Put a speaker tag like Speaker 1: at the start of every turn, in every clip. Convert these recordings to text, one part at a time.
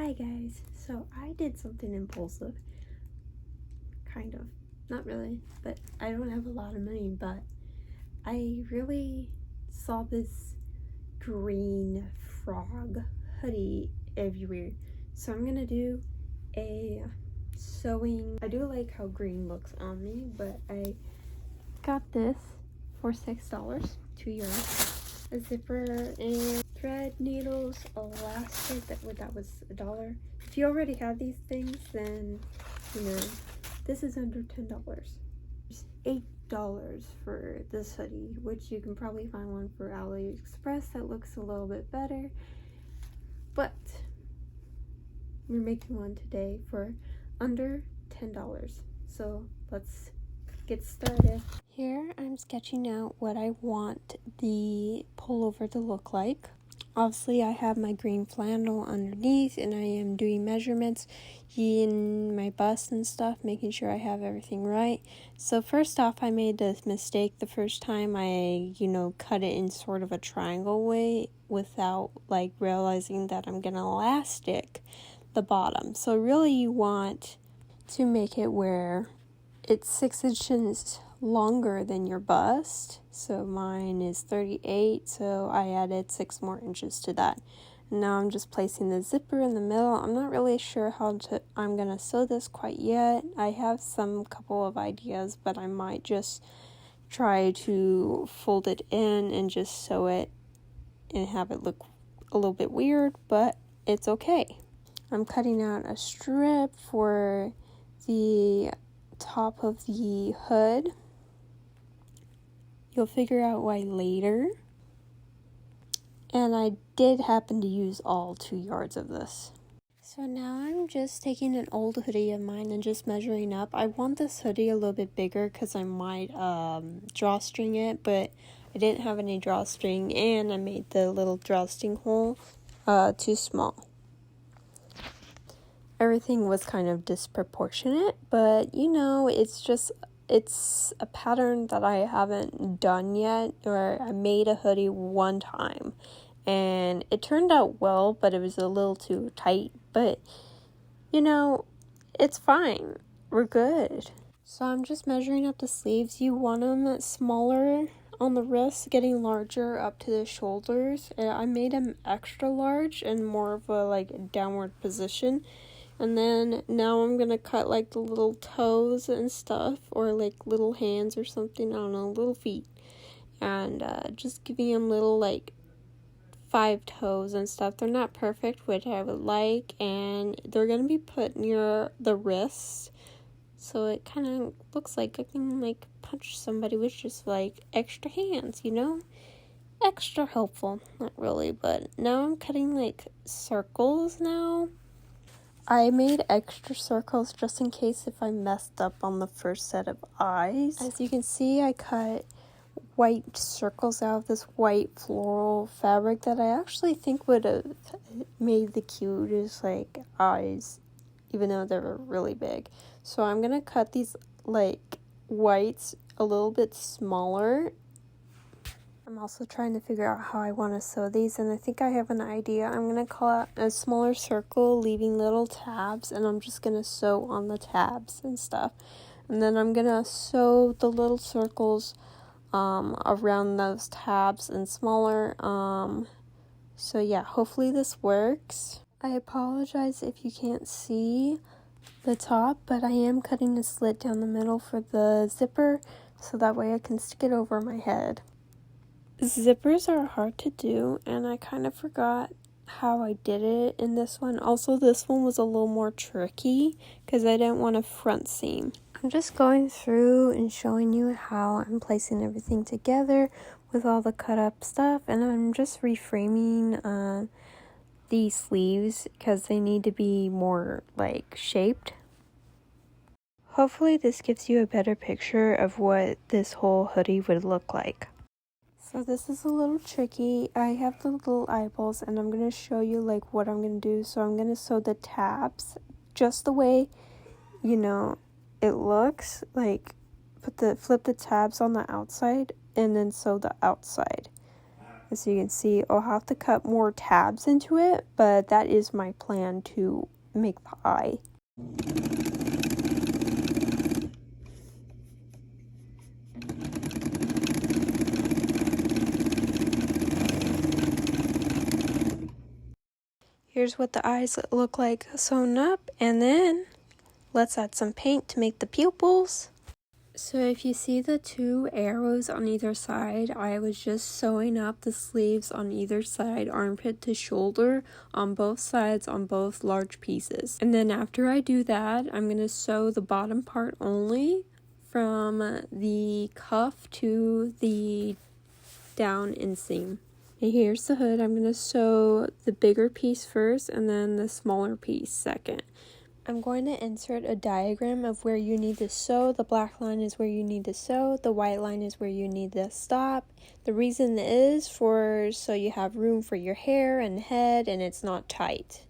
Speaker 1: Hi guys, so I did something impulsive, kind of, not really, but I don't have a lot of money, but I really saw this green frog hoodie everywhere, so I'm gonna do a sewing. I do like how green looks on me, but I got this for $6, €2, a zipper and thread, needles, elastic. That was $1. If you already have these things, then you know this is under $10. There's $8 for this hoodie, which you can probably find one for AliExpress that looks a little bit better, but we're making one today for under $10. So let's get started. Here I'm sketching out what I want the pullover to look like. Obviously I have my green flannel underneath and I am doing measurements in my bust and stuff, making sure I have everything right. So first off, I made this mistake the first time I, cut it in sort of a triangle way without realizing that I'm gonna elastic the bottom. So really you want to make it where it's 6 inches longer than your bust. So mine is 38, so I added 6 more inches to that. And now I'm just placing the zipper in the middle. I'm not really sure how I'm gonna sew this quite yet. I have some couple of ideas, but I might just try to fold it in and just sew it and have it look a little bit weird, but it's okay. I'm cutting out a strip for the top of the hood. You'll figure out why later. And I did happen to use all 2 yards of this. So now I'm just taking an old hoodie of mine and just measuring up. I want this hoodie a little bit bigger because I might drawstring it, but I didn't have any drawstring and I made the little drawstring hole too small. Everything was kind of disproportionate, but it's a pattern that I haven't done yet, or I made a hoodie one time and it turned out well, but it was a little too tight, but it's fine. We're good. So I'm just measuring up the sleeves. You want them smaller on the wrists, getting larger up to the shoulders. I made them extra large and more of a downward position. And then now I'm going to cut the little toes and stuff, or little hands or something, I don't know, little feet. And just giving them little 5 toes and stuff. They're not perfect, which I would like, and they're going to be put near the wrists. So it kind of looks like I can punch somebody with just extra hands, Extra helpful. Not really, but now I'm cutting circles now. I made extra circles just in case if I messed up on the first set of eyes. As you can see, I cut white circles out of this white floral fabric that I actually think would have made the cutest eyes, even though they were really big. So I'm gonna cut these whites a little bit smaller. I'm also trying to figure out how I want to sew these, and I think I have an idea. I'm going to cut a smaller circle, leaving little tabs, and I'm just going to sew on the tabs and stuff. And then I'm going to sew the little circles around those tabs and smaller. So yeah, hopefully this works. I apologize if you can't see the top, but I am cutting a slit down the middle for the zipper, so that way I can stick it over my head. Zippers are hard to do, and I kind of forgot how I did it in this one. Also, this one was a little more tricky because I didn't want a front seam. I'm just going through and showing you how I'm placing everything together with all the cut up stuff, and I'm just reframing these sleeves because they need to be more shaped. Hopefully this gives you a better picture of what this whole hoodie would look like. So this is a little tricky. I have the little eyeballs and I'm going to show you what I'm going to do. So I'm going to sew the tabs just the way, it looks. Flip the tabs on the outside and then sew the outside. As you can see, I'll have to cut more tabs into it, but that is my plan to make the eye. Here's what the eyes look like sewn up, and then let's add some paint to make the pupils. So if you see the 2 arrows on either side, I was just sewing up the sleeves on either side, armpit to shoulder, on both sides, on both large pieces. And then after I do that, I'm going to sew the bottom part only from the cuff to the down inseam. And here's the hood. I'm going to sew the bigger piece first and then the smaller piece second. I'm going to insert a diagram of where you need to sew. The black line is where you need to sew. The white line is where you need to stop. The reason is so you have room for your hair and head and it's not tight.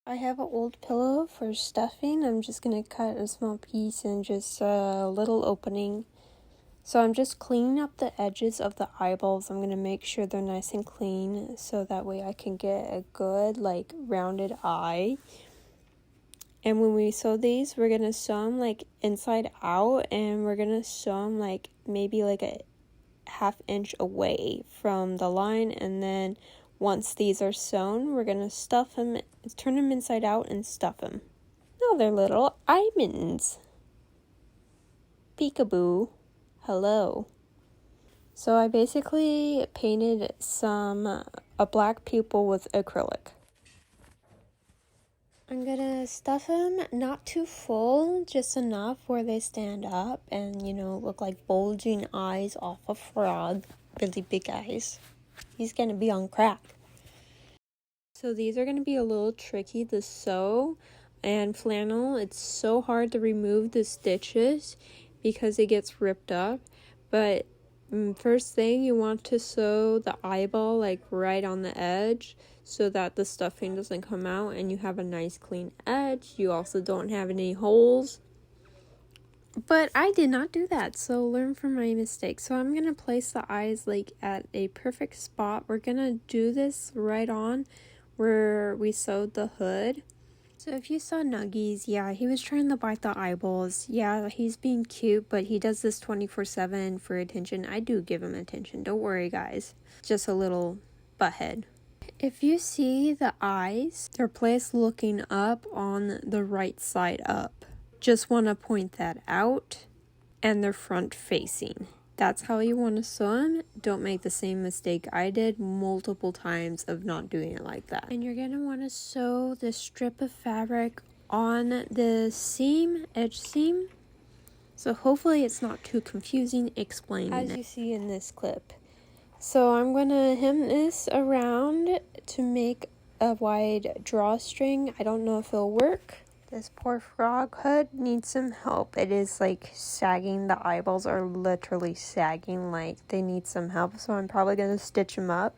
Speaker 1: I have an old pillow for stuffing. I'm just going to cut a small piece and just a little opening. So I'm just cleaning up the edges of the eyeballs. I'm going to make sure they're nice and clean so that way I can get a good rounded eye. And when we sew these, we're going to sew them inside out, and we're going to sew them maybe a ½ inch away from the line. And then once these are sewn, we're going to stuff them, turn them inside out and stuff them. Now they're little eye mittens. Peekaboo. Hello. So I basically painted a black pupil with acrylic. I'm gonna stuff them not too full, just enough where they stand up and, look like bulging eyes off a frog. Really big eyes. He's gonna be on crack. So these are gonna be a little tricky to sew, and flannel, it's so hard to remove the stitches because it gets ripped up. But first thing, you want to sew the eyeball right on the edge, so that the stuffing doesn't come out and you have a nice clean edge. You also don't have any holes. But I did not do that, so learn from my mistakes. So I'm going to place the eyes at a perfect spot. We're going to do this right on where we sewed the hood. So if you saw Nuggies, yeah, he was trying to bite the eyeballs. Yeah, he's being cute, but he does this 24/7 for attention. I do give him attention. Don't worry, guys. Just a little butthead. If you see the eyes, they're placed looking up on the right side up. Just want to point that out. And they're front facing. That's how you want to sew them. Don't make the same mistake I did multiple times of not doing it like that. And you're going to want to sew the strip of fabric on the seam, edge seam. So hopefully it's not too confusing explaining it. As you see in this clip. So I'm going to hem this around to make a wide drawstring. I don't know if it'll work. This poor frog hood needs some help. It is sagging. The eyeballs are literally sagging. They need some help. So I'm probably going to stitch him up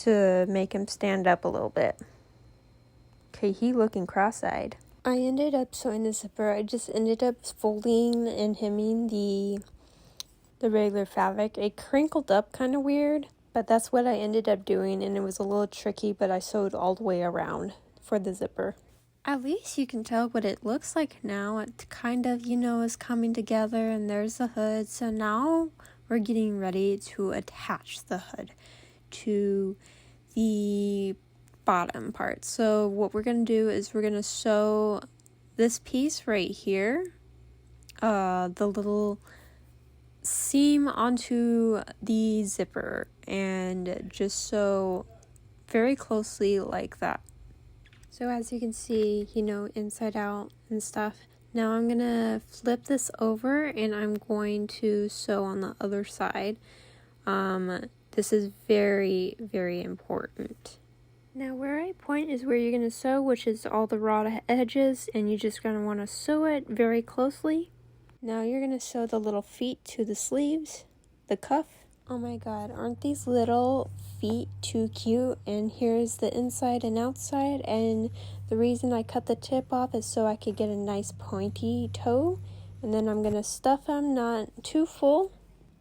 Speaker 1: to make him stand up a little bit. Okay, he looking cross-eyed. I ended up sewing the zipper. I just ended up folding and hemming the regular fabric. It crinkled up kind of weird, but that's what I ended up doing, and it was a little tricky, but I sewed all the way around for the zipper. At least you can tell what it looks like now. It kind of, is coming together, and there's the hood. So now we're getting ready to attach the hood to the bottom part. So what we're going to do is we're going to sew this piece right here, the little seam onto the zipper, and just sew very closely like that. So as you can see, inside out and stuff. Now I'm going to flip this over and I'm going to sew on the other side. This is very, very important. Now where I point is where you're going to sew, which is all the raw edges, and you're just going to want to sew it very closely. Now you're going to sew the little feet to the sleeves, the cuff. Oh my god, aren't these little feet too cute? And here's the inside and outside, and the reason I cut the tip off is so I could get a nice pointy toe. And then I'm going to stuff them, not too full.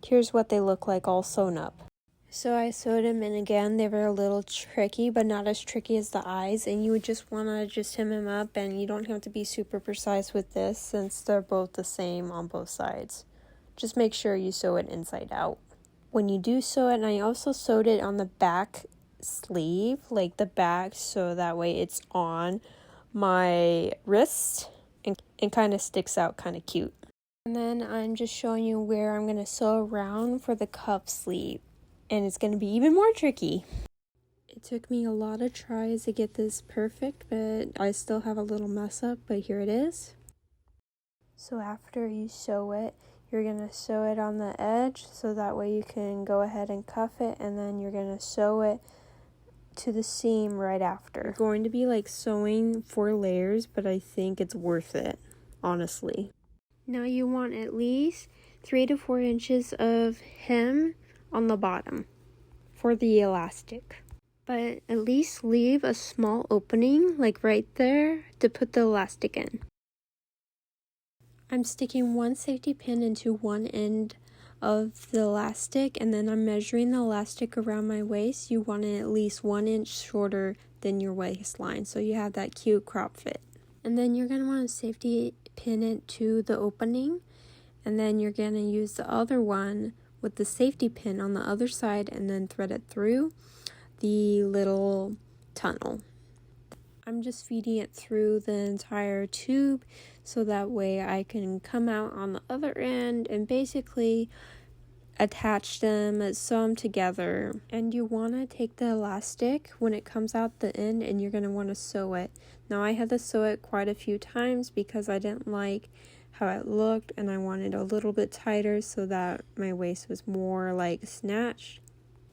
Speaker 1: Here's what they look like all sewn up. So I sewed them in again. They were a little tricky, but not as tricky as the eyes. And you would just want to just hem them up, and you don't have to be super precise with this since they're both the same on both sides. Just make sure you sew it inside out. When you do sew it, and I also sewed it on the back sleeve, like the back, so that way it's on my wrist and kind of sticks out kind of cute. And then I'm just showing you where I'm going to sew around for the cuff sleeve. And it's going to be even more tricky. It took me a lot of tries to get this perfect, but I still have a little mess up, but here it is. So after you sew it, you're going to sew it on the edge, so that way you can go ahead and cuff it, and then you're going to sew it to the seam right after. You're going to be like sewing 4 layers, but I think it's worth it, honestly. Now you want at least 3 to 4 inches of hem on the bottom for the elastic, but at least leave a small opening like right there to put the elastic in. I'm sticking 1 safety pin into one end of the elastic, and then I'm measuring the elastic around my waist. You want it at least 1 inch shorter than your waistline, so you have that cute crop fit. And then you're going to want to safety pin it to the opening, and then you're going to use the other one with the safety pin on the other side and then thread it through the little tunnel. I'm just feeding it through the entire tube so that way I can come out on the other end and basically attach them, sew them together. And you want to take the elastic when it comes out the end and you're going to want to sew it. Now I had to sew it quite a few times because I didn't like how it looked, and I wanted a little bit tighter so that my waist was more like snatched.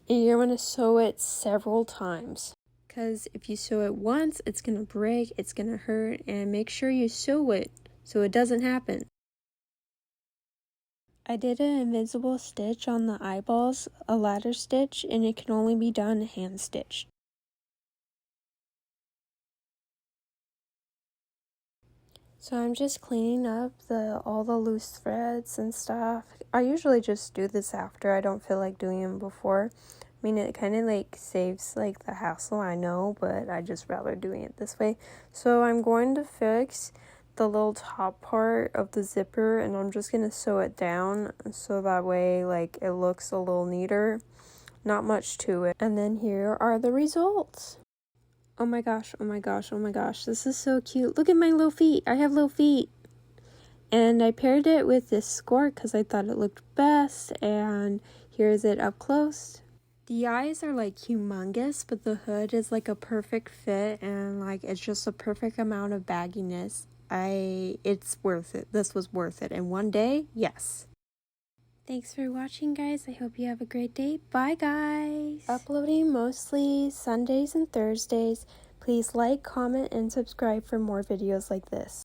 Speaker 1: And you're going to sew it several times, because if you sew it once, it's going to break, it's going to hurt, and make sure you sew it so it doesn't happen. I did an invisible stitch on the eyeballs, a ladder stitch, and it can only be done hand stitched. So I'm just cleaning up all the loose threads and stuff. I usually just do this after. I don't feel like doing them before. I mean, it kind of like saves like the hassle, I know, but I just rather doing it this way. So I'm going to fix the little top part of the zipper, and I'm just going to sew it down so that way like it looks a little neater. Not much to it. And then here are the results. Oh my gosh, oh my gosh, oh my gosh. This is so cute. Look at my little feet. I have little feet. And I paired it with this skirt because I thought it looked best. And here's it up close. The eyes are like humongous, but the hood is like a perfect fit. And like it's just a perfect amount of bagginess. It's worth it. This was worth it. And one day, yes. Thanks for watching, guys. I hope you have a great day. Bye, guys. Uploading mostly Sundays and Thursdays. Please like, comment, and subscribe for more videos like this.